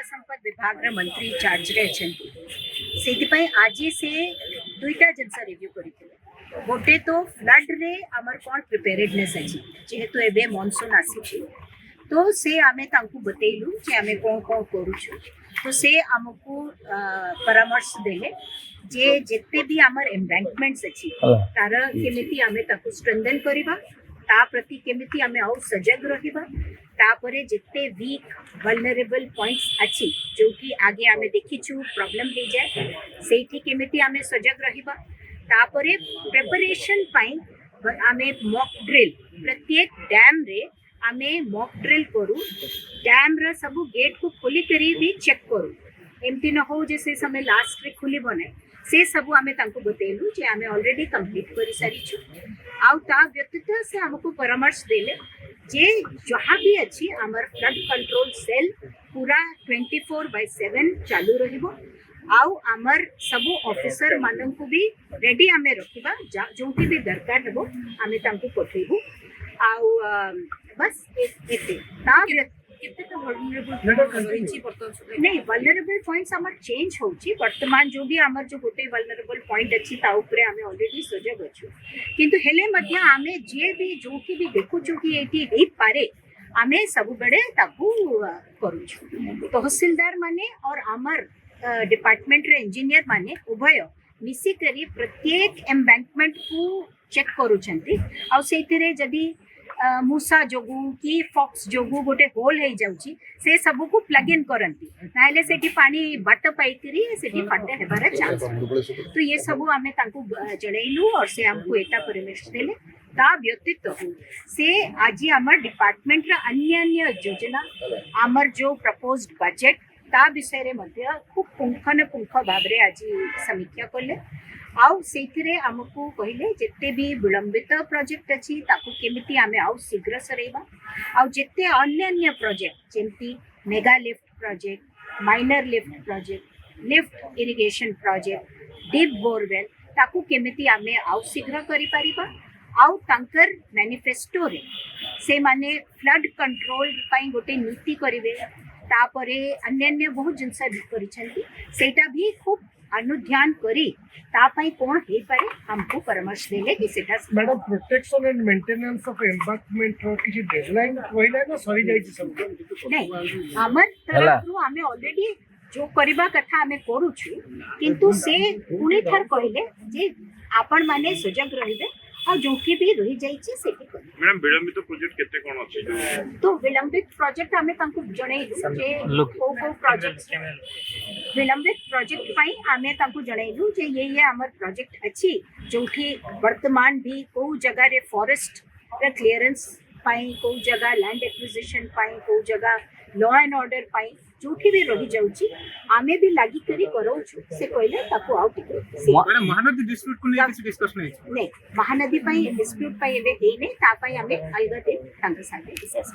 जलसंपद विभाग मंत्री चार्ज रे से आज से दुईटा जिनस रिव्यू कर गोटे तो फ्लड रे आमर कौन प्रिपेरेडनेस अच्छी जेहेतु एबे मॉनसून आसी तो से आमे तांकु बतेलु जे आमे कौन कौन करूछु तो से आमको परामर्श देले जे जेते भी आमर एम्बैंकमेंट्स अच्छी तार केमिति आमे ताकु स्ट्रेंथन करिबा ता प्रति केमिति आमे आउ सजग रहिबा तापरे जिते वीक वल्नरेबल पॉइंट्स अच्छी जो कि आगे आमे देखिछु प्रॉब्लम हो जाए सेठी केमिति आमे सजग रहिबा तापरे प्रिपरेशन पाई आमे मॉक ड्रिल प्रत्येक डैम रे आमे मॉक ड्रिल करू डैम रा सब गेट को खोली करी भी चेक करू एमती न हो जे से समय लास्ट रे खुली बने से सब आमे तांको बतेलु जे आमे ऑलरेडी कंप्लीट करि सारी छु आउ ता व्यतीत से हमको परामर्श देले जे जहाँ भी अच्छी आमर फ्लड कंट्रोल सेल पूरा 24/7 चालू रहिबो आउ आमर सबो ऑफिसर मानन को भी रेडी आमे रखिबा जो भी दरकार हेबो आमे तांको पठेबु आउ बस एते ता नहीं वल्नरेबल पॉइंट्स आमर चेंज होची वर्तमान जो भी आमर जो गोटे वल्नरेबल पॉइंट अच्छी ता ऊपर आमे ऑलरेडी सजग अछु किंतु हेले मध्य आमे जे भी जो कि भी देखु छु कि एटी हे पारे आमे सब बड़े ताकू करू छु तहसीलदार माने और आमर डिपार्टमेंट रे इंजीनियर माने उभय मिसी करी प्रत्येक एम्बैंकमेंट को चेक करू छंती आ सेतिरे जदी मूसा जोगु कि फॉक्स जोगु गोटे होल है जाउची से सब को प्लग इन करंती नाले सेठी पानी बाट पाई करी सेठी फाटे हेबार चांस तो ये सब हमें तांको जणैलु और से हमको एटा परमिशन देले ता व्यतीत से आज हमर डिपार्टमेंट रा अन्य अन्य योजना हमर जो प्रपोज्ड बजट ता विषय रे मध्य खूब पुंख भाबरे आज समीक्षा करले आउ सेथिरे हमको कहले जेते भी विलंबित प्रोजेक्ट अछि ताकू केमिति आमे आउ शीघ्र सरेबा आउ जेते अन्य अन्य प्रोजेक्ट जेमती mega lift project minor lift project lift irrigation project deep borewell ताकू केमिति आमे आउ शीघ्र करि परिबा आउ तांकर मैनिफेस्टो रे से माने फ्लड कंट्रोल पई गोटे नीति करिवे तापरे अन्य अन्य बहुत जिनस करिसेंती सेटा भी खूब अनुध्यान करी तापाई कोन हे पारे हमको परामर्श देले कि सेटा madam protection and maintenance of embankment रो किछि डेडलाइन होइला ना सरी जाई छी सब नहीं हमर तरफ रु हमें ऑलरेडी जो करबा कथा हमें करू छु किंतु से पुनी थर कहले जे आपण माने सजग रहिबे और जो कि भी रही जाई छी सेठी कर मैडम विलंबित प्रोजेक्ट केते कोन अछि तो विलंबित प्रोजेक्ट हमें तांको जणै जे को प्रोजेक्ट विलंबित प्रोजेक्ट पाई हमें तांको जणैलु जे ये हमर प्रोजेक्ट अछि जोठी वर्तमान भी को जगह रे फॉरेस्ट रे क्लियरेंस पाई को जगह लैंड एक्विजिशन पाई को जगह लॉ एंड ऑर्डर पाई जोठी भी रही जाउची आमे भी लागी करी करो से कहले ताको आउट मैडम महानदी डिस्प्यूट को लेके डिस्कस नहीं महानदी पाई डिस्प्यूट पाई एबे हे नहीं ता पाई हमें अलग ते तांके साथे डिस्कस